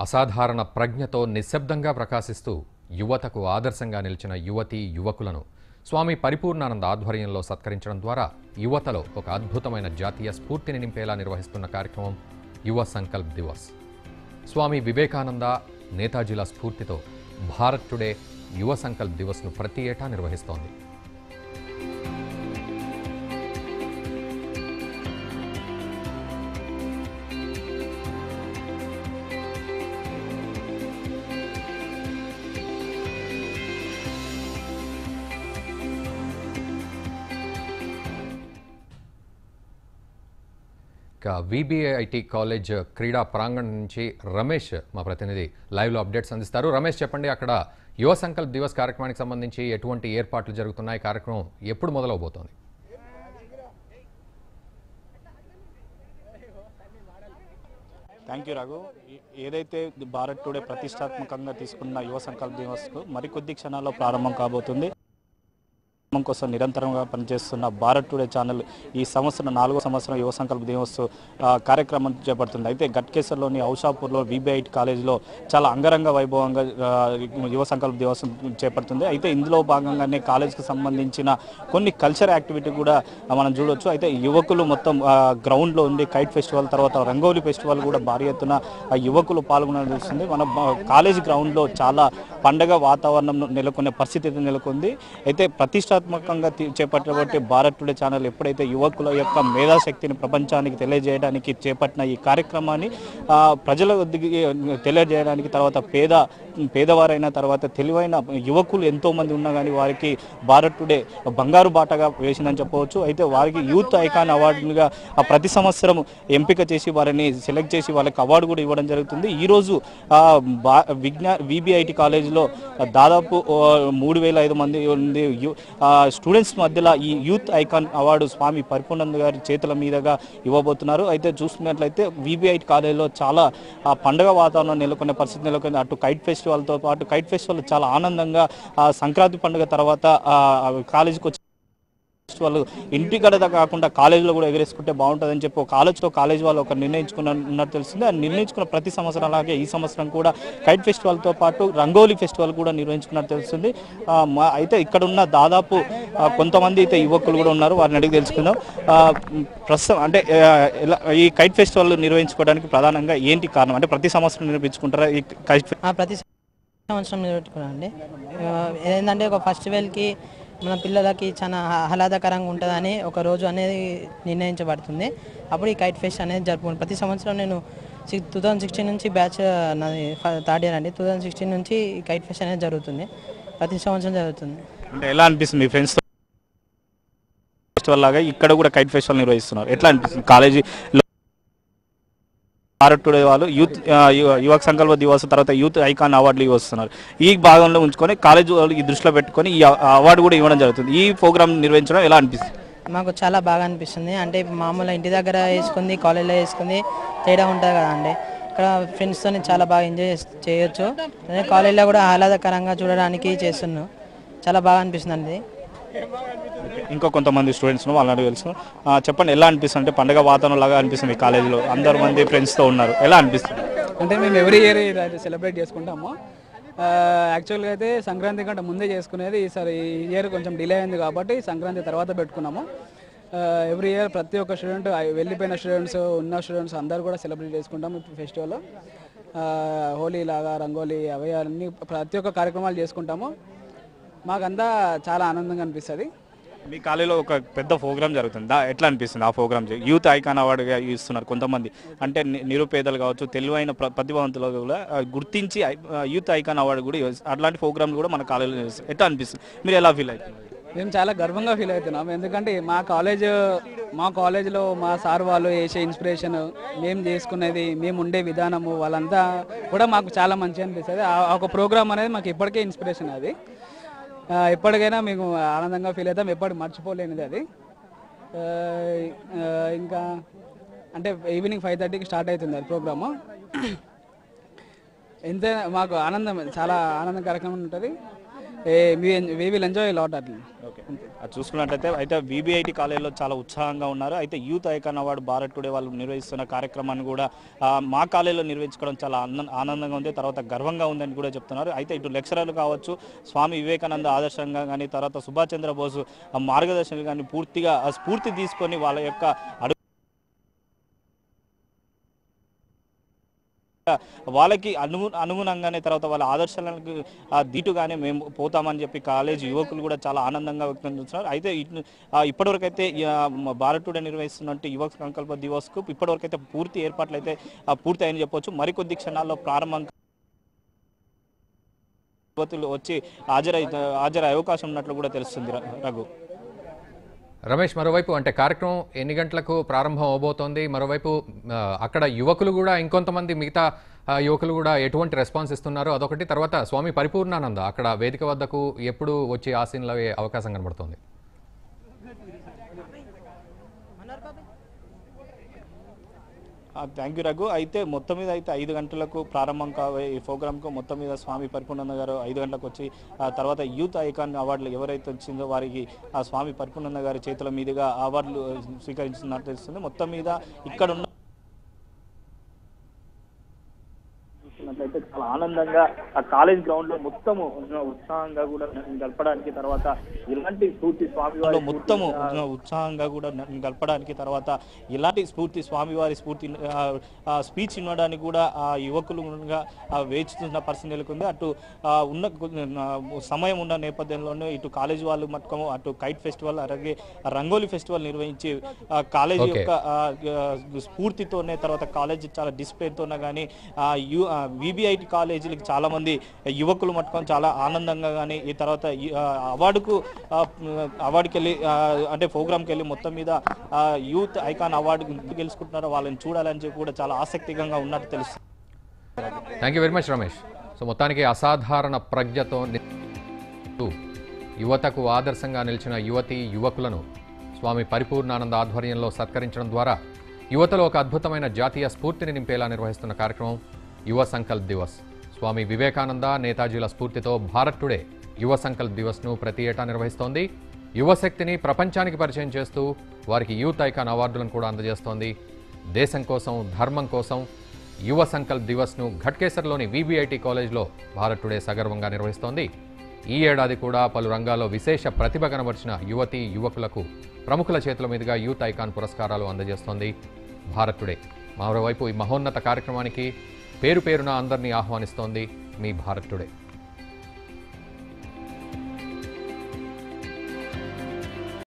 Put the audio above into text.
అసాధారణ ప్రజ్ఞతో నిశ్శబ్దంగా ప్రకాశిస్తూ యువతకు ఆదర్శంగా నిలిచిన యువతీ యువకులను స్వామి పరిపూర్ణానంద ఆధ్వర్యంలో సత్కరించడం ద్వారా యువతలో ఒక అద్భుతమైన జాతీయ స్ఫూర్తిని నింపేలా నిర్వహిస్తున్న కార్యక్రమం యువ సంకల్ప్ దివస్. స్వామి వివేకానంద, నేతాజీల స్ఫూర్తితో భారత్ టుడే యువ సంకల్ప్ దివస్ను ప్రతి ఏటా నిర్వహిస్తోంది. విబిఐటి కాలేజ్ క్రీడా ప్రాంగణం నుంచి రమేష్ మా ప్రతినిధి లైవ్లో అప్డేట్స్ అందిస్తారు. రమేష్, చెప్పండి, అక్కడ యువ సంకల్ప్ దివస్ కార్యక్రమానికి సంబంధించి ఎటువంటి ఏర్పాట్లు జరుగుతున్నాయి? కార్యక్రమం ఎప్పుడు మొదలవబోతోంది? Thank you Raghu. ఏదైతే భారత్ టుడే ప్రతిష్టాత్మకంగా తీసుకున్న యువ సంకల్ప్ దివస్కు మరికొద్ది క్షణాల్లో ప్రారంభం కాబోతుంది. కోసం నిరంతరంగా పనిచేస్తున్న భారత్ టుడే ఛానల్ ఈ సంవత్సరం 4వ సంవత్సరం యువ సంకల్ప దివస్ కార్యక్రమం చేపడుతుంది. అయితే గట్కేసర్లోని ఔషాపూర్లో విబిఐటి కాలేజీలో చాలా అంగరంగ వైభవంగా యువ సంకల్ప దివస్ చేపడుతుంది. అయితే ఇందులో భాగంగానే కాలేజీకి సంబంధించిన కొన్ని కల్చర్ యాక్టివిటీ కూడా మనం చూడవచ్చు. అయితే యువకులు మొత్తం గ్రౌండ్లో ఉండి కైట్ ఫెస్టివల్, తర్వాత రంగోలీ ఫెస్టివల్ కూడా భారీ ఎత్తున యువకులు పాల్గొనడం చూస్తుంది. మన కాలేజీ గ్రౌండ్లో చాలా పండగ వాతావరణం నెలకొనే పరిస్థితి నెలకొంది. అయితే ప్రతిష్టాత్మకంగా చేపట్టబట్టి భారత్ టుడే ఛానల్ ఎప్పుడైతే యువకుల యొక్క మేధాశక్తిని ప్రపంచానికి తెలియజేయడానికి చేపట్టిన ఈ కార్యక్రమాన్ని ప్రజల వద్దకి తెలియజేయడానికి, తర్వాత పేదవారైన తర్వాత తెలివైన యువకులు ఎంతోమంది ఉన్నా కానీ వారికి భారత్ టుడే బంగారు బాటగా వేసిందని చెప్పవచ్చు. అయితే వారికి యూత్ ఐకాన్ అవార్డులుగా ప్రతి సంవత్సరం ఎంపిక చేసి వారిని సెలెక్ట్ చేసి వాళ్ళకి అవార్డు కూడా ఇవ్వడం జరుగుతుంది. ఈరోజు విబిఐటి కాలేజీలో దాదాపు 3500 మంది స్టూడెంట్స్ మధ్యలో ఈ యూత్ ఐకాన్ అవార్డు స్వామి పరిపూర్ణానంద గారి చేతుల మీదుగా ఇవ్వబోతున్నారు. అయితే చూసుకున్నట్లయితే విబిఐటి కాలేజీలో చాలా పండుగ వాతావరణం నెలకొనే పరిస్థితి నెలకొంది. అటు కైట్ ఫెస్టివల్తో పాటు కైట్ ఫెస్టివల్ చాలా ఆనందంగా సంక్రాంతి పండుగ తర్వాత కాలేజీకి వచ్చి వాళ్ళు ఇంటికడ కాకుండా కాలేజీలో కూడా ఎగరేసుకుంటే బాగుంటుందని చెప్పి కాలేజ్ వాళ్ళు ఒక నిర్ణయించుకున్నట్టు తెలుస్తుంది. ఆ నిర్ణయించుకున్న ప్రతి సంవత్సరం అలాగే ఈ సంవత్సరం కూడా కైట్ ఫెస్టివల్తో పాటు రంగోలీ ఫెస్టివల్ కూడా నిర్వహించుకున్నట్టు తెలుస్తుంది. అయితే ఇక్కడ ఉన్న దాదాపు కొంతమంది అయితే యువకులు కూడా ఉన్నారు, వారిని అడిగి తెలుసుకుందాం. ప్రస్తుతం అంటే ఈ కైట్ ఫెస్టివల్ నిర్వహించుకోవడానికి ప్రధానంగా ఏంటి కారణం? అంటే ప్రతి సంవత్సరం నిర్వహించుకుంటారా ఈ కైట్? ప్రతి సంవత్సరం నిర్వహించుకున్నామండి. ఏంటంటే ఒక ఫెస్టివల్కి మన పిల్లలకి చాలా ఆహ్లాదకరంగా ఉంటుందని ఒక రోజు అనేది నిర్ణయించబడుతుంది. అప్పుడు ఈ కైట్ ఫెస్ట్ అనేది జరుపుకుంటాం. ప్రతి సంవత్సరం నేను 2016 నుంచి బ్యాచ్ నాది 3rd ఇయర్ అండి. 2016 నుంచి ఈ కైట్ ఫెస్ట్ అనేది జరుగుతుంది, ప్రతి సంవత్సరం జరుగుతుంది. అంటే ఎలా అనిపిస్తుంది మీ ఫ్రెండ్స్ ఫెస్టివల్ లాగా ఇక్కడ కూడా కైట్ ఫెస్టివల్ నిర్వహిస్తున్నారు, ఎట్లా అనిపిస్తుంది? కాలేజీలో భారత్ టుడే వాళ్ళు యువ సంకల్ప దివస్ తర్వాత యూత్ ఐకాన్ అవార్డులు ఇవ్వస్తున్నారు. ఈ భాగంలో ఉంచుకొని కాలేజీ వాళ్ళు ఈ దృష్టిలో పెట్టుకొని ఈ అవార్డు కూడా ఇవ్వడం జరుగుతుంది. ఈ ప్రోగ్రామ్ నిర్వహించడం ఎలా అనిపిస్తుంది? మాకు చాలా బాగా అనిపిస్తుంది. అంటే మామూలుగా ఇంటి దగ్గర వేసుకుంది, కాలేజీలో వేసుకుంది తేడా ఉంటుంది కదా అండి. ఇక్కడ ఫ్రెండ్స్తో చాలా బాగా ఎంజాయ్ చేయొచ్చు. కాలేజీలో కూడా ఆహ్లాదకరంగా చూడడానికి చేస్తున్నాం, చాలా బాగా అనిపిస్తుంది అండి. ఇంకో కొంతమంది స్టూడెంట్స్ వాళ్ళని అడిగి తెలుసు. చెప్పండి, ఎలా అనిపిస్తుంది? అంటే పండుగ వాతావరణం లాగా అనిపిస్తుంది కాలేజీలో, అందరు మంది ఫ్రెండ్స్తో ఉన్నారు, ఎలా అనిపిస్తుంది? అంటే మేము ఎవ్రీ ఇయర్ ఇది సెలబ్రేట్ చేసుకుంటాము. యాక్చువల్గా అయితే సంక్రాంతి కంటే ముందే చేసుకునేది, ఈసారి ఈ ఇయర్ కొంచెం డిలే అయింది కాబట్టి సంక్రాంతి తర్వాత పెట్టుకున్నాము. ఎవ్రీ ఇయర్ ప్రతి ఒక్క స్టూడెంట్, వెళ్ళిపోయిన స్టూడెంట్స్, ఉన్న స్టూడెంట్స్ అందరూ కూడా సెలబ్రేట్ చేసుకుంటాము ఫెస్టివల్. హోలీ లాగా రంగోలీ అవి అన్నీ ప్రతి ఒక్క కార్యక్రమాలు చేసుకుంటాము. మాకంతా చాలా ఆనందంగా అనిపిస్తుంది. మీ కాలేజీలో ఒక పెద్ద ప్రోగ్రామ్ జరుగుతుంది, ఎట్లా అనిపిస్తుంది ఆ ప్రోగ్రామ్? యూత్ ఐకాన్ అవార్డుగా ఇస్తున్నారు కొంతమంది, అంటే నిరుపేదలు కావచ్చు, తెలివైన ప్రతిభావంతులు కూడా గుర్తించి యూత్ ఐకాన్ అవార్డు కూడా అట్లాంటి ప్రోగ్రాంలు కూడా మన కాలేజీలో చేస్తారు, ఎట్లా అనిపిస్తుంది? మీరు ఎలా ఫీల్ అవుతున్నారు? మేము చాలా గర్వంగా ఫీల్ అవుతున్నాం. ఎందుకంటే మా కాలేజీలో మా సార్ వాళ్ళు వేసే ఇన్స్పిరేషన్, మేము చేసుకునేది, మేము ఉండే విధానము, వాళ్ళంతా కూడా మాకు చాలా మంచిగా అనిపిస్తుంది. ఒక ప్రోగ్రామ్ అనేది మాకు ఇప్పటికే ఇన్స్పిరేషన్. అది ఎప్పటికైనా మేము ఆనందంగా ఫీల్ అవుతాం, ఎప్పటికి మర్చిపోలేనిది అది. ఇంకా అంటే ఈవినింగ్ 5:30కి స్టార్ట్ అవుతుంది అది ప్రోగ్రాము. ఎంతైనా మాకు ఆనందం, చాలా ఆనందకరంగా ఉంటుంది. వీ విల్ ఎంజాయ్ లాట్ అట్లా. ఓకే, అది చూసుకున్నట్టయితే అయితే విబిఐటి కాలేజీలో చాలా ఉత్సాహంగా ఉన్నారు. అయితే youth icon award Bharat today వాళ్ళు నిర్వహిస్తున్న కార్యక్రమాన్ని కూడా మా కాలేజీలో నిర్వహించుకోవడం చాలా ఆనందంగా ఉంది, తర్వాత గర్వంగా ఉందని కూడా చెప్తున్నారు. అయితే ఇటు లెక్చరర్లు కావచ్చు, స్వామి వివేకానంద ఆదర్శంగా కానీ, తర్వాత సుభాష్ చంద్రబోస్ మార్గదర్శనలు కానీ పూర్తిగా స్ఫూర్తి తీసుకొని వాళ్ళ యొక్క వాళ్ళకి అనుగుణంగానే తర్వాత వాళ్ళ ఆదర్శాలకు దీటుగానే మేము పోతామని చెప్పి కాలేజ్ యువకులు కూడా చాలా ఆనందంగా వ్యక్తం చేస్తున్నారు. అయితే ఇప్పటివరకు అయితే భారత్ టుడే నిర్వహిస్తున్నట్టు యువ సంకల్ప దివస్కు ఇప్పటివరకు అయితే పూర్తి ఏర్పాట్లు అయితే పూర్తి అని చెప్పొచ్చు. మరికొద్ది క్షణాల్లో ప్రారంభం యువతులు వచ్చి హాజరయ్యే అవకాశం ఉన్నట్లు కూడా తెలుస్తుంది. రఘు, రమేష్, మరోవైపు అంటే కార్యక్రమం ఎన్ని గంటలకు ప్రారంభం అవబోతోంది? మరోవైపు అక్కడ యువకులు కూడా ఇంకొంతమంది మిగతా యువకులు కూడా ఎటువంటి రెస్పాన్స్ ఇస్తున్నారు అదొకటి. తర్వాత స్వామి పరిపూర్ణానంద అక్కడ వేదిక వద్దకు ఎప్పుడు వచ్చి ఆసీనులు అయ్యే అవకాశం కనబడుతోంది? Thank you Raghu. అయితే మొత్తం మీద అయితే 5 గంటలకు ప్రారంభం కావే ఈ ప్రోగ్రామ్కు మొత్తం మీద స్వామి పరిపూర్ణానంద గారు 5 గంటలకు వచ్చి తర్వాత యూత్ ఐకాన్ అవార్డులు ఎవరైతే వచ్చిందో వారికి ఆ స్వామి పరిపూర్ణానంద గారి చేతుల మీదుగా అవార్డులు స్వీకరించినట్టు తెలుస్తుంది. మొత్తం మీద ఇక్కడ ఉన్న చూస్తున్నట్లయితే చాలా ఆనందంగా ఆ కాలేజ్ గ్రౌండ్ లో మొత్తము ఉత్సాహంగా కూడా గడపడానికి, తర్వాత ఇలాంటి స్ఫూర్తి స్వామివారి మొత్తము ఉత్సాహంగా కూడా గడపడానికి, తర్వాత ఇలాంటి స్ఫూర్తి స్వామివారి స్ఫూర్తి స్పీచ్ ఇవ్వడానికి కూడా ఆ యువకులు వేచుతున్న పరిస్థితి నెలకొంది. అటు ఉన్న సమయం ఉన్న నేపథ్యంలోనే ఇటు కాలేజ్ వాళ్ళు మట్టుకము అటు కైట్ ఫెస్టివల్ అలాగే రంగోలీ ఫెస్టివల్ నిర్వహించి కాలేజీ యొక్క స్ఫూర్తితోనే తర్వాత కాలేజీ చాలా డిసిప్లిన్తోనే కానీ విబిఐటి కాలేజీలకు చాలా మంది యువకులు మట్టుకొని చాలా ఆనందంగా కానీ ఈ తర్వాత అవార్డుకి వెళ్ళి అంటే ప్రోగ్రామ్కి వెళ్ళి మొత్తం మీద యూత్ ఐకాన్ అవార్డు గెలుచుకుంటున్నారో వాళ్ళని చూడాలని చెప్పి కూడా చాలా ఆసక్తిగా ఉన్నట్టు తెలుస్తుంది. Thank you very much Ramesh. So మొత్తానికి అసాధారణ ప్రజ్ఞతో యువతకు ఆదర్శంగా నిలిచిన యువతీ యువకులను స్వామి పరిపూర్ణానంద ఆధ్వర్యంలో సత్కరించడం ద్వారా యువతలో ఒక అద్భుతమైన జాతీయ స్ఫూర్తిని నింపేలా నిర్వహిస్తున్న కార్యక్రమం యువ సంకల్ప్ దివస్. స్వామి వివేకానంద, నేతాజీల స్ఫూర్తితో భారత్ టుడే యువ సంకల్ప్ దివస్ను ప్రతి ఏటా నిర్వహిస్తోంది. యువశక్తిని ప్రపంచానికి పరిచయం చేస్తూ వారికి యూత్ ఐకాన్ అవార్డులను కూడా అందజేస్తోంది. దేశం కోసం, ధర్మం కోసం యువ సంకల్ప్ దివస్ను ఘట్కేసర్లోని విబిఐటి కాలేజ్లో భారత్ టుడే సగర్వంగా నిర్వహిస్తోంది. ఈ ఏడాది కూడా పలు రంగాల్లో విశేష ప్రతిభ కనబర్చిన యువతీ యువకులకు ప్రముఖుల చేతుల మీదుగా యూత్ ఐకాన్ పురస్కారాలు అందజేస్తోంది భారత్ టుడే. మరోవైపు ఈ మహోన్నత కార్యక్రమానికి పేరు పేరున అందరినీ ఆహ్వానిస్తోంది మీ భారత్ టుడే.